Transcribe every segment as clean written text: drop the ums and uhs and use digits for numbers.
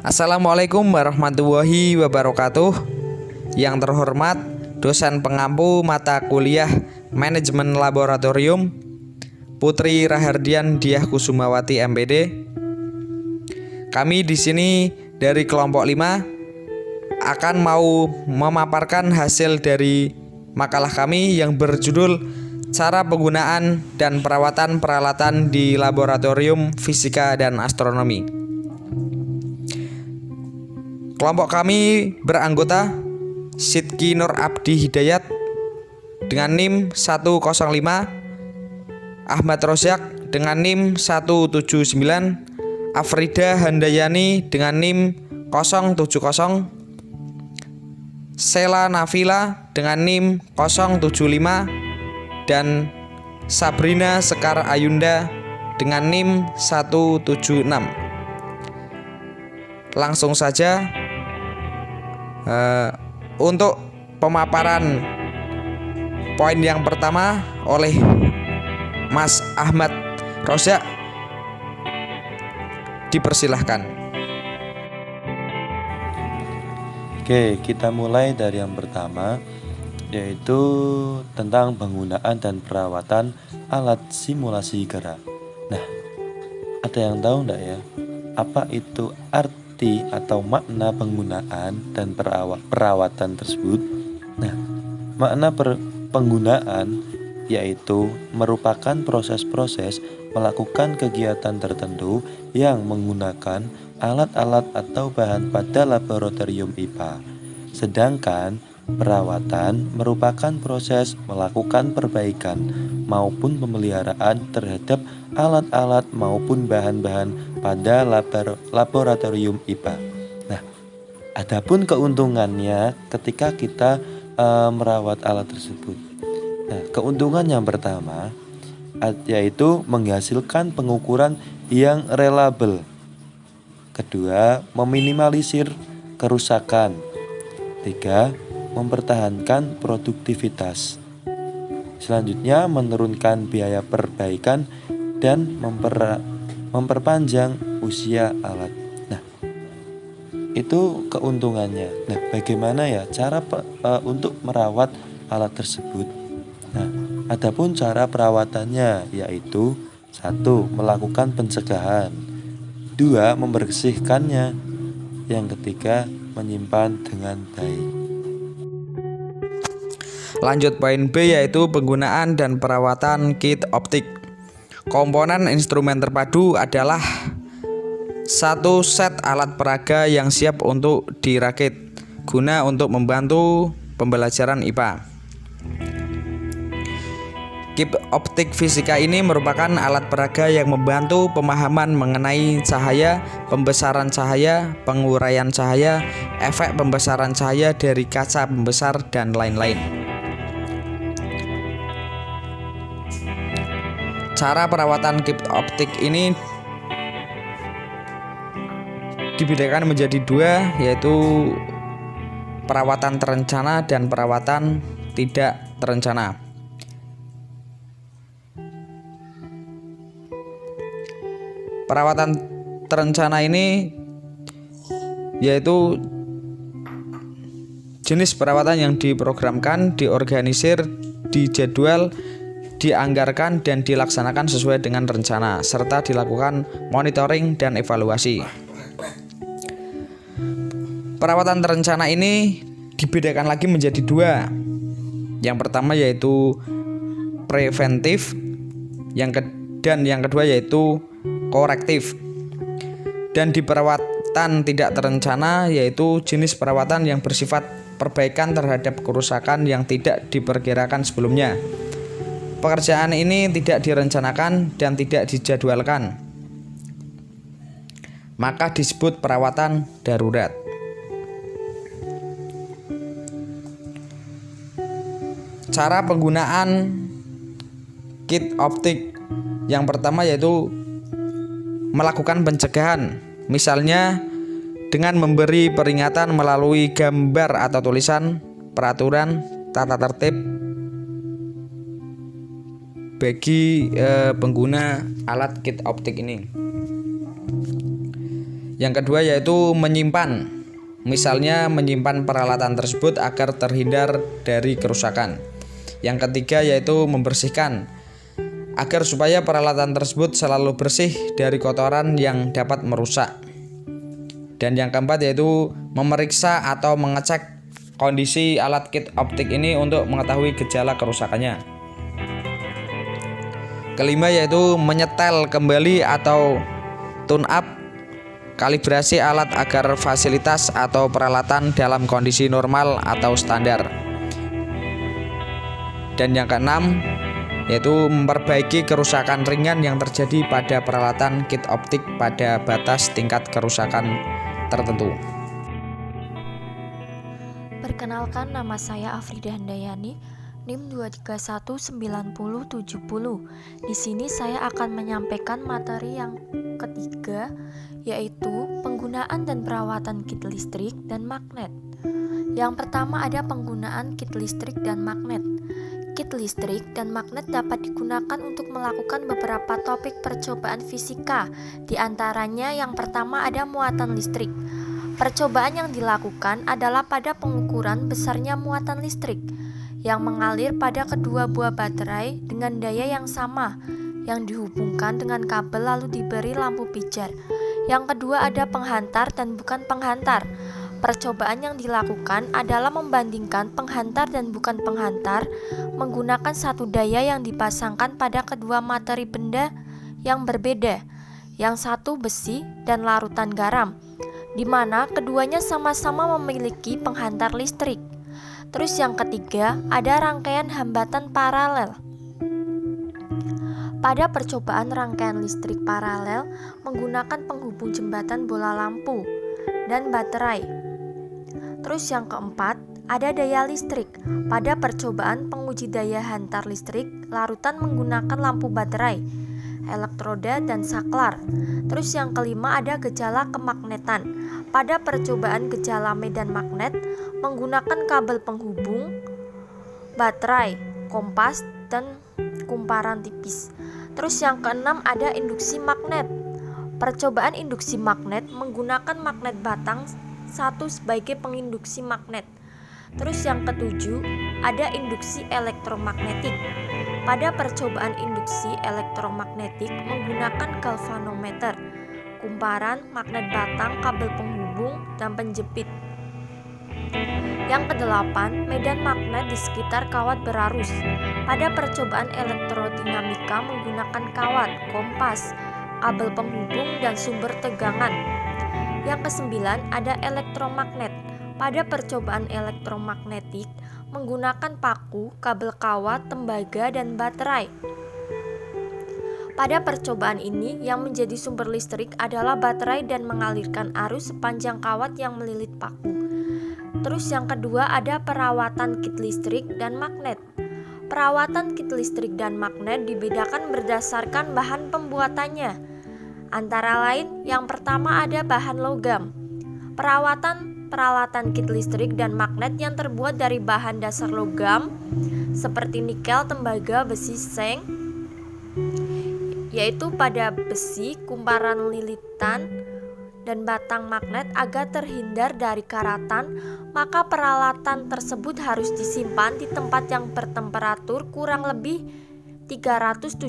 Assalamualaikum warahmatullahi wabarakatuh. Yang terhormat dosen pengampu mata kuliah Manajemen Laboratorium Putri Rahardian Diah Kusumawati MPD. Kami di sini dari kelompok 5 akan mau memaparkan hasil dari makalah kami yang berjudul Cara Penggunaan dan Perawatan Peralatan di Laboratorium Fisika dan Astronomi. Kelompok kami beranggota Sidki Nur Abdi Hidayat dengan NIM 105, Ahmad Rozak dengan NIM 179, Afrida Handayani dengan NIM 070, Sela Nafila dengan NIM 075, dan Sabrina Sekar Ayunda dengan NIM 176. Langsung saja untuk pemaparan poin yang pertama oleh Mas Ahmad Rozak, dipersilahkan. Oke, kita mulai dari yang pertama, yaitu tentang penggunaan dan perawatan alat simulasi gerak. Nah, ada yang tahu enggak ya, apa itu arti atau makna penggunaan dan perawatan tersebut? Nah, makna penggunaan yaitu merupakan proses-proses melakukan kegiatan tertentu yang menggunakan alat-alat atau bahan pada laboratorium IPA. Sedangkan perawatan merupakan proses melakukan perbaikan maupun pemeliharaan terhadap alat-alat maupun bahan-bahan pada laboratorium IPA. Nah, adapun keuntungannya ketika kita merawat alat tersebut. Nah, keuntungan yang pertama yaitu menghasilkan pengukuran yang reliable. Kedua, meminimalisir kerusakan. 3, mempertahankan produktivitas. Selanjutnya, menurunkan biaya perbaikan dan memperpanjang usia alat. Nah, itu keuntungannya. Nah, bagaimana ya cara untuk merawat alat tersebut? Nah, adapun cara perawatannya yaitu 1, melakukan pencegahan. 2, membersihkannya. Yang ketiga, menyimpan dengan baik. Lanjut poin B, yaitu penggunaan dan perawatan kit optik. Komponen instrumen terpadu adalah satu set alat peraga yang siap untuk dirakit guna untuk membantu pembelajaran IPA. Kit optik fisika ini merupakan alat peraga yang membantu pemahaman mengenai cahaya, pembesaran cahaya, penguraian cahaya, efek pembesaran cahaya dari kaca pembesar, dan lain-lain. Cara perawatan kit optik ini dibedakan menjadi 2, yaitu perawatan terencana dan perawatan tidak terencana. Perawatan terencana ini yaitu jenis perawatan yang diprogramkan, diorganisir, dijadwal, dianggarkan, dan dilaksanakan sesuai dengan rencana, serta dilakukan monitoring dan evaluasi. Perawatan terencana ini dibedakan lagi menjadi 2. Yang pertama yaitu preventif, dan yang kedua yaitu korektif. Dan di perawatan tidak terencana yaitu jenis perawatan yang bersifat perbaikan terhadap kerusakan yang tidak diperkirakan sebelumnya. Pekerjaan ini tidak direncanakan dan tidak dijadwalkan, maka disebut perawatan darurat. Cara penggunaan kit optik yang pertama yaitu melakukan pencegahan, misalnya dengan memberi peringatan melalui gambar atau tulisan, peraturan, tata tertib bagi pengguna alat kit optik ini. Yang kedua yaitu menyimpan. Misalnya menyimpan peralatan tersebut agar terhindar dari kerusakan. Yang ketiga yaitu membersihkan, agar supaya peralatan tersebut selalu bersih dari kotoran yang dapat merusak. Dan yang keempat yaitu memeriksa atau mengecek kondisi alat kit optik ini untuk mengetahui gejala kerusakannya. Kelima yaitu menyetel kembali atau tune up kalibrasi alat agar fasilitas atau peralatan dalam kondisi normal atau standar. Dan yang keenam yaitu memperbaiki kerusakan ringan yang terjadi pada peralatan kit optik pada batas tingkat kerusakan tertentu. Perkenalkan, nama saya Afrida Handayani, NIM 2319070. Di sini saya akan menyampaikan materi yang ketiga, yaitu penggunaan dan perawatan kit listrik dan magnet. Yang pertama ada penggunaan kit listrik dan magnet. Kit listrik dan magnet dapat digunakan untuk melakukan beberapa topik percobaan fisika. Di antaranya yang pertama ada muatan listrik. Percobaan yang dilakukan adalah pada pengukuran besarnya muatan listrik yang mengalir pada kedua buah baterai dengan daya yang sama, yang dihubungkan dengan kabel lalu diberi lampu pijar. Yang kedua ada penghantar dan bukan penghantar. Percobaan yang dilakukan adalah membandingkan penghantar dan bukan penghantar menggunakan satu daya yang dipasangkan pada kedua materi benda yang berbeda, yang satu besi dan larutan garam, di mana keduanya sama-sama memiliki penghantar listrik. Terus yang ketiga ada rangkaian hambatan paralel. Pada percobaan rangkaian listrik paralel menggunakan penghubung jembatan bola lampu dan baterai. Terus yang keempat ada daya listrik. Pada percobaan penguji daya hantar listrik larutan menggunakan lampu baterai, elektroda dan saklar. Terus yang kelima ada gejala kemagnetan. Pada percobaan gejala medan magnet menggunakan kabel penghubung, baterai, kompas, dan kumparan tipis. Terus yang keenam ada induksi magnet. Percobaan induksi magnet menggunakan magnet batang satu sebagai penginduksi magnet. Terus yang ketujuh ada induksi elektromagnetik. Pada percobaan induksi elektromagnetik menggunakan galvanometer, kumparan, magnet batang, kabel penghubung, dan penjepit. Yang kedelapan, medan magnet di sekitar kawat berarus. Pada percobaan elektrodinamika menggunakan kawat, kompas, kabel penghubung, dan sumber tegangan. Yang kesembilan, ada elektromagnet. Pada percobaan elektromagnetik menggunakan paku, kabel kawat, tembaga, dan baterai. Pada percobaan ini, yang menjadi sumber listrik adalah baterai dan mengalirkan arus sepanjang kawat yang melilit paku. Terus yang kedua ada perawatan kit listrik dan magnet. Perawatan kit listrik dan magnet dibedakan berdasarkan bahan pembuatannya. Antara lain, yang pertama ada bahan logam. Peralatan kit listrik dan magnet yang terbuat dari bahan dasar logam seperti nikel, tembaga, besi, seng, yaitu pada besi, kumparan lilitan, dan batang magnet agar terhindar dari karatan, maka peralatan tersebut harus disimpan di tempat yang bertemperatur kurang lebih 370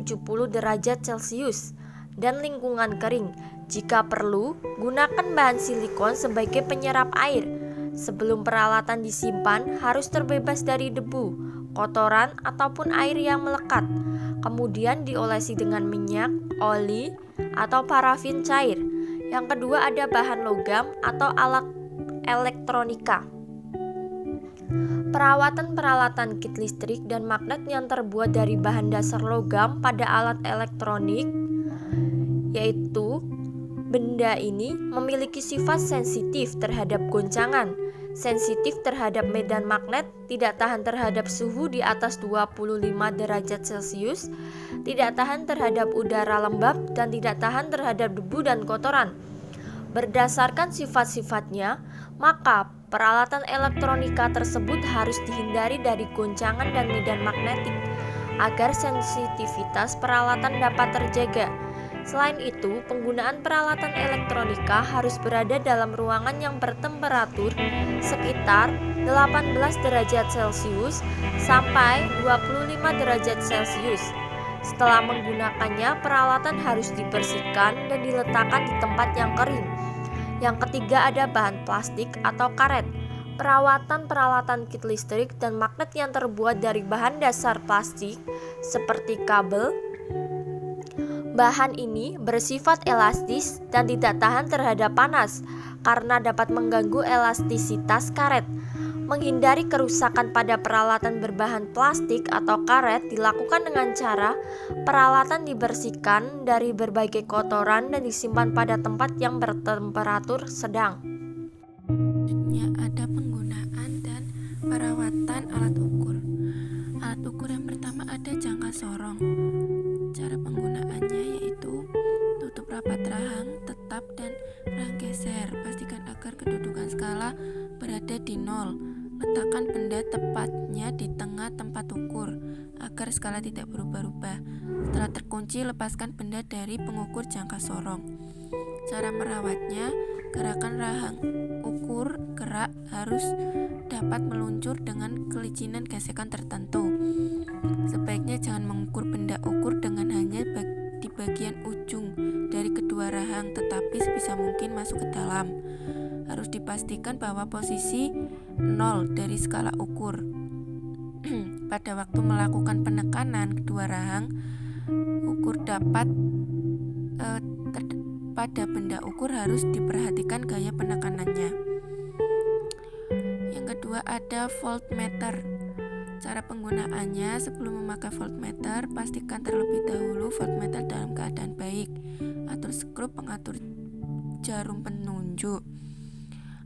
derajat Celcius dan lingkungan kering. Jika perlu, gunakan bahan silikon sebagai penyerap air. Sebelum peralatan disimpan, harus terbebas dari debu, kotoran, ataupun air yang melekat. Kemudian diolesi dengan minyak, oli, atau parafin cair. Yang kedua ada bahan logam atau alat elektronika. Perawatan peralatan kit listrik dan magnet yang terbuat dari bahan dasar logam pada alat elektronik, yaitu benda ini memiliki sifat sensitif terhadap goncangan, sensitif terhadap medan magnet, tidak tahan terhadap suhu di atas 25 derajat Celcius, tidak tahan terhadap udara lembab, dan tidak tahan terhadap debu dan kotoran. Berdasarkan sifat-sifatnya, maka peralatan elektronika tersebut harus dihindari dari goncangan dan medan magnetik agar sensitivitas peralatan dapat terjaga. Selain itu, penggunaan peralatan elektronika harus berada dalam ruangan yang bertemperatur sekitar 18 derajat Celcius sampai 25 derajat Celcius. Setelah menggunakannya, peralatan harus dibersihkan dan diletakkan di tempat yang kering. Yang ketiga ada bahan plastik atau karet. Perawatan peralatan kit listrik dan magnet yang terbuat dari bahan dasar plastik seperti kabel. Bahan ini bersifat elastis dan tidak tahan terhadap panas karena dapat mengganggu elastisitas karet. Menghindari kerusakan pada peralatan berbahan plastik atau karet dilakukan dengan cara peralatan dibersihkan dari berbagai kotoran dan disimpan pada tempat yang bertemperatur sedang. Selanjutnya ada penggunaan dan perawatan alat ukur. Alat ukur yang pertama ada jangka sorong. Cara penggunaannya yaitu tutup rapat rahang tetap dan rahang geser. Pastikan agar kedudukan skala berada di 0. Letakkan benda tepatnya di tengah tempat ukur agar skala tidak berubah-ubah. Setelah terkunci, lepaskan benda dari pengukur jangka sorong. Cara merawatnya, gerakan rahang ukur gerak harus dapat meluncur dengan kelicinan gesekan tertentu. Sebaiknya jangan mengukur benda ukur dengan hanya di bagian ujung dari kedua rahang, tetapi sebisa mungkin masuk ke dalam. Harus dipastikan bahwa posisi 0 dari skala ukur. Pada waktu melakukan penekanan kedua rahang ukur pada benda ukur harus diperhatikan gaya penekanannya. Yang kedua ada voltmeter. Cara penggunaannya, sebelum memakai voltmeter, pastikan terlebih dahulu voltmeter dalam keadaan baik. Atur skrup pengatur jarum penunjuk.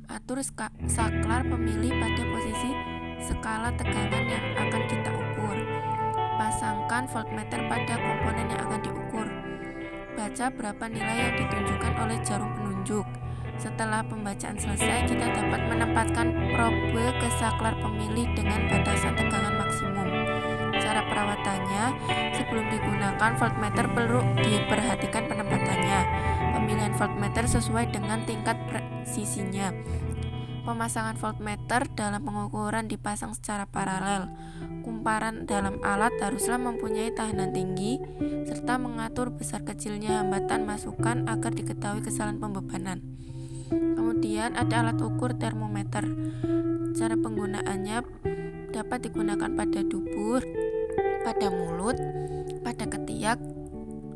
Atur saklar pemilih pada posisi skala tegangan yang akan kita ukur. Pasangkan voltmeter pada komponen yang akan diukur. Baca berapa nilai yang ditunjukkan oleh jarum penunjuk. Setelah pembacaan selesai, kita dapat menempatkan probe ke saklar pemilih dengan batasan tegangan maksimum. Cara perawatannya, sebelum digunakan voltmeter perlu diperhatikan penempatannya. Pemilihan voltmeter sesuai dengan tingkat presisinya. Pemasangan voltmeter dalam pengukuran dipasang secara paralel. Kumparan dalam alat haruslah mempunyai tahanan tinggi serta mengatur besar kecilnya hambatan masukan agar diketahui kesalahan pembebanan. Kemudian ada alat ukur termometer. Cara penggunaannya dapat digunakan pada dubur, pada mulut, pada ketiak,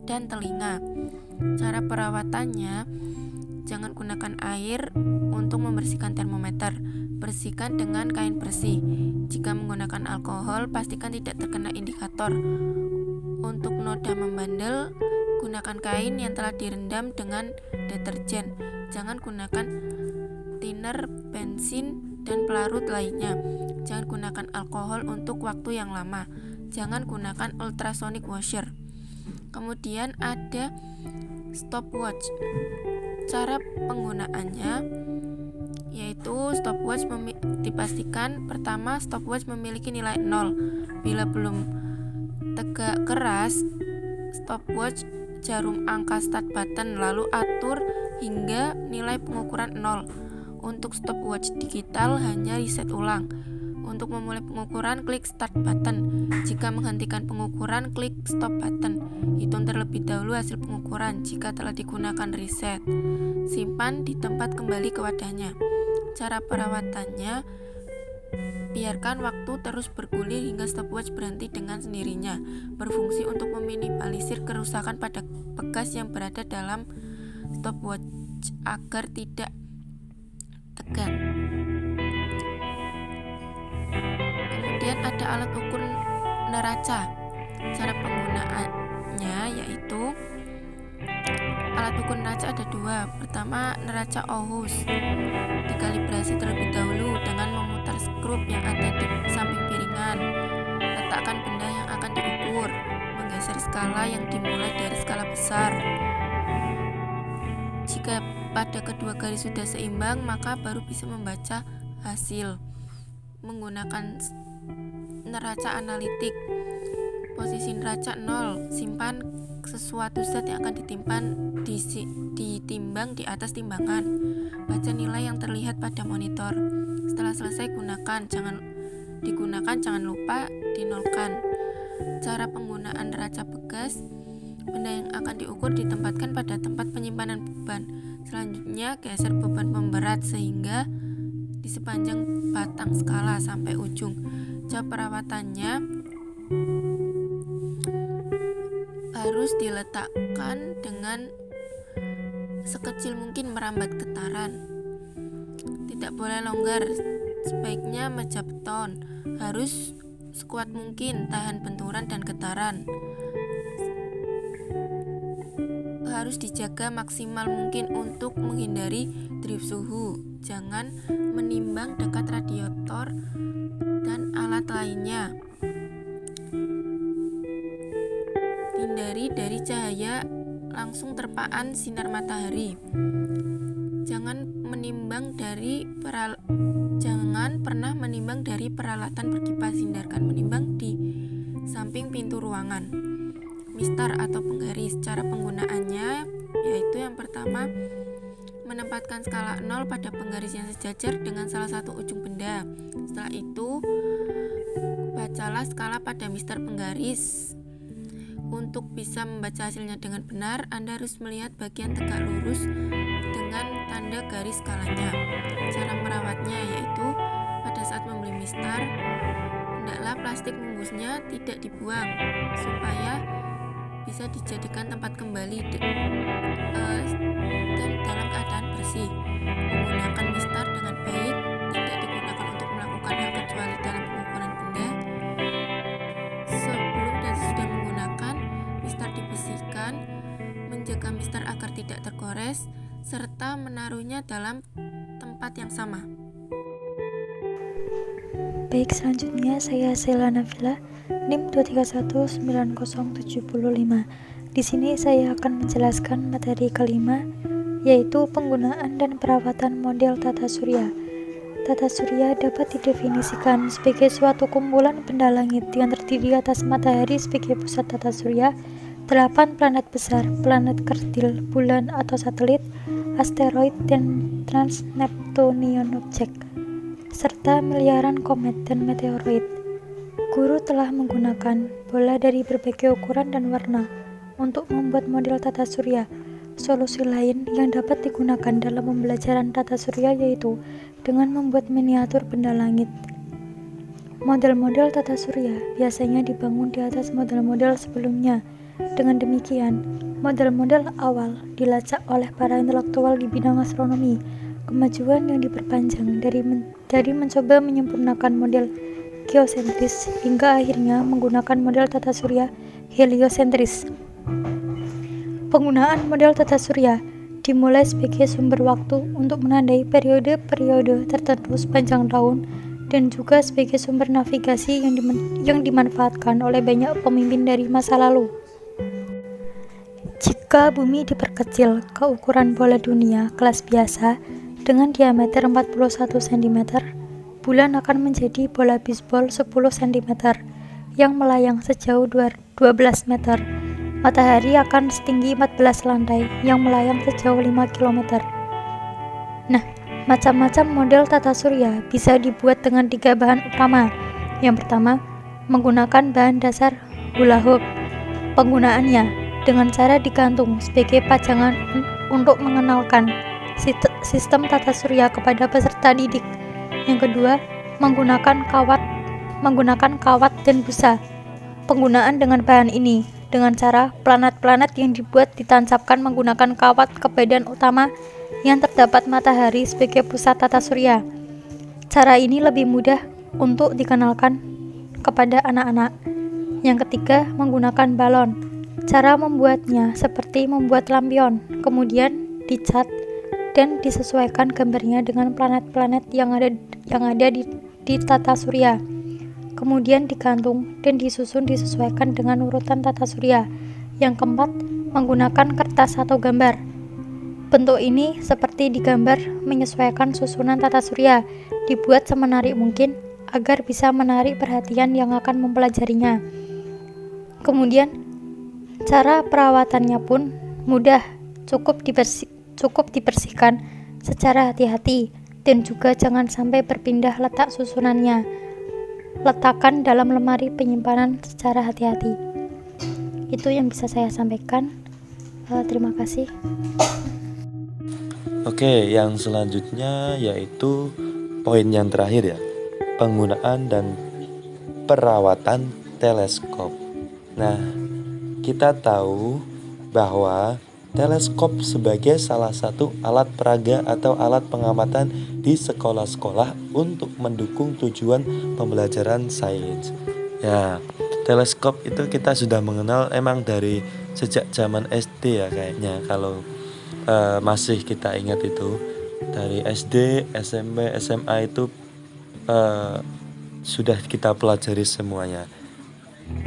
dan telinga. Cara perawatannya, jangan gunakan air untuk membersihkan termometer. Bersihkan dengan kain bersih. Jika menggunakan alkohol, pastikan tidak terkena indikator. Untuk noda membandel, gunakan kain yang telah direndam dengan deterjen. Jangan gunakan thinner, bensin, dan pelarut lainnya. Jangan gunakan alkohol untuk waktu yang lama. Jangan gunakan ultrasonic washer. Kemudian ada stopwatch. Cara penggunaannya yaitu stopwatch dipastikan pertama stopwatch memiliki nilai 0. Bila belum tegak keras, stopwatch jarum angka start button lalu atur hingga nilai pengukuran 0. Untuk stopwatch digital hanya reset ulang. Untuk memulai pengukuran, klik start button. Jika menghentikan pengukuran, klik stop button. Hitung terlebih dahulu hasil pengukuran. Jika telah digunakan reset, simpan di tempat kembali ke wadahnya. Cara perawatannya, biarkan waktu terus bergulir hingga stopwatch berhenti dengan sendirinya. Berfungsi untuk meminimalisir kerusakan pada pegas yang berada dalam stopwatch agar tidak tegang. Kemudian ada alat ukur neraca. Cara penggunaannya yaitu alat ukur neraca ada dua. Pertama, neraca Aarhus. Dikalibrasi terlebih dahulu dengan memutar skrup yang ada di samping piringan. Letakkan benda yang akan diukur. Menggeser skala yang dimulai dari skala besar. Jika pada kedua garis sudah seimbang, maka baru bisa membaca hasil. Menggunakan neraca analitik. Posisi neraca 0, simpan sesuatu zat yang akan ditimbang di atas timbangan. Baca nilai yang terlihat pada monitor. Setelah selesai jangan lupa dinolkan. Cara penggunaan neraca bekas. Benda yang akan diukur ditempatkan pada tempat penyimpanan beban. Selanjutnya geser beban pemberat sehingga di sepanjang batang skala sampai ujung. Cara perawatannya harus diletakkan dengan sekecil mungkin merambat getaran. Tidak boleh longgar, sebaiknya meja beton. Harus sekuat mungkin tahan benturan dan getaran. Harus dijaga maksimal mungkin untuk menghindari drip suhu. Jangan menimbang dekat radiator dan alat lainnya. Hindari dari cahaya langsung terpaan sinar matahari. Jangan pernah menimbang dari peralatan berkipas. Hindarkan menimbang di samping pintu ruangan. Mistar atau penggaris. Cara penggunaannya yaitu yang pertama, menempatkan skala 0 pada penggaris yang sejajar dengan salah satu ujung benda. Setelah itu, bacalah skala pada mistar penggaris. Untuk bisa membaca hasilnya dengan benar, Anda harus melihat bagian tegak lurus dengan tanda garis skalanya. Cara merawatnya yaitu pada saat membeli mistar, hendaklah plastik bungkusnya tidak dibuang supaya bisa dijadikan tempat kembali dan dalam keadaan bersih. Menggunakan mistar dengan baik, tidak digunakan untuk melakukan hal kecuali dalam pengukuran benda. Sebelum dan sesudah menggunakan, mistar dibersihkan, menjaga mistar agar tidak tergores, serta menaruhnya dalam tempat yang sama. Baik, selanjutnya saya Sheila Nafila, NIM 2319075. Di sini saya akan menjelaskan materi kelima, yaitu penggunaan dan perawatan model tata surya. Tata surya dapat didefinisikan sebagai suatu kumpulan benda langit yang terdiri atas matahari sebagai pusat tata surya, 8 planet besar, planet kerdil, bulan atau satelit, asteroid dan trans-Neptunian object, serta miliaran komet dan meteoroid. Guru telah menggunakan bola dari berbagai ukuran dan warna untuk membuat model tata surya. Solusi lain yang dapat digunakan dalam pembelajaran tata surya yaitu dengan membuat miniatur benda langit. Model-model tata surya biasanya dibangun di atas model-model sebelumnya. Dengan demikian, model-model awal dilacak oleh para intelektual di bidang astronomi. Kemajuan yang diperpanjang dari mencoba menyempurnakan model geosentris hingga akhirnya menggunakan model tata surya heliosentris. Penggunaan model tata surya dimulai sebagai sumber waktu untuk menandai periode-periode tertentu sepanjang tahun dan juga sebagai sumber navigasi yang dimanfaatkan oleh banyak pemimpin dari masa lalu. Jika bumi diperkecil ke ukuran bola dunia kelas biasa dengan diameter 41 cm, bulan akan menjadi bola bisbol 10 cm yang melayang sejauh 12 meter. Matahari akan setinggi 14 lantai yang melayang sejauh 5 km. Nah, macam-macam model tata surya bisa dibuat dengan 3 bahan utama. Yang pertama, menggunakan bahan dasar hula hoop. Penggunaannya dengan cara digantung sebagai pajangan untuk mengenalkan sistem tata surya kepada peserta didik. Yang kedua, menggunakan kawat dan busa. Penggunaan dengan bahan ini dengan cara planet-planet yang dibuat ditancapkan menggunakan kawat ke badan utama yang terdapat matahari sebagai pusat tata surya. Cara ini lebih mudah untuk dikenalkan kepada anak-anak. Yang ketiga, menggunakan balon. Cara membuatnya seperti membuat lampion, kemudian dicat dan disesuaikan gambarnya dengan planet-planet yang ada di tata surya. Kemudian digantung dan disusun disesuaikan dengan urutan tata surya. Yang keempat, menggunakan kertas atau gambar. Bentuk ini seperti digambar menyesuaikan susunan tata surya, dibuat semenarik mungkin agar bisa menarik perhatian yang akan mempelajarinya. Kemudian cara perawatannya pun mudah, cukup dibersihkan secara hati-hati dan juga jangan sampai berpindah letak susunannya. Letakkan dalam lemari penyimpanan secara hati-hati. Itu yang bisa saya sampaikan. Terima kasih. Oke, yang selanjutnya yaitu poin yang terakhir ya, penggunaan dan perawatan teleskop. Nah, kita tahu bahwa teleskop sebagai salah satu alat peraga atau alat pengamatan di sekolah-sekolah untuk mendukung tujuan pembelajaran sains. Ya, teleskop itu kita sudah mengenal emang dari sejak zaman SD ya kayaknya, kalau masih kita ingat itu dari SD, SMP, SMA itu sudah kita pelajari semuanya.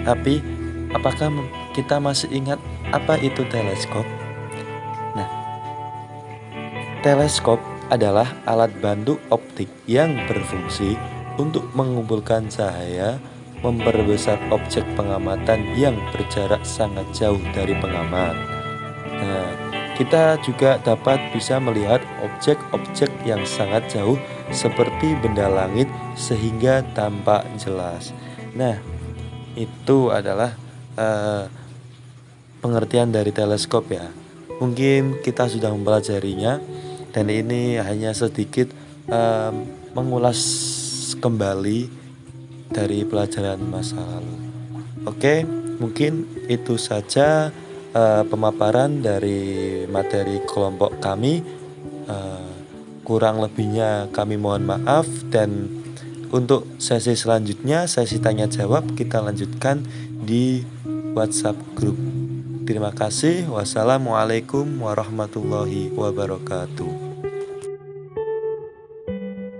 Tapi apakah kita masih ingat apa itu teleskop? Nah, teleskop adalah alat bantu optik yang berfungsi untuk mengumpulkan cahaya, memperbesar objek pengamatan yang berjarak sangat jauh dari pengamat. Nah, kita juga dapat bisa melihat objek-objek yang sangat jauh seperti benda langit sehingga tampak jelas. Nah, itu adalah pengertian dari teleskop ya. Mungkin kita sudah mempelajarinya dan ini hanya sedikit mengulas kembali dari pelajaran masa lalu. Oke, mungkin itu saja pemaparan dari materi kelompok kami. Kurang lebihnya kami mohon maaf, dan untuk sesi selanjutnya, sesi tanya jawab, kita lanjutkan di WhatsApp group. Terima kasih. Wassalamualaikum warahmatullahi wabarakatuh.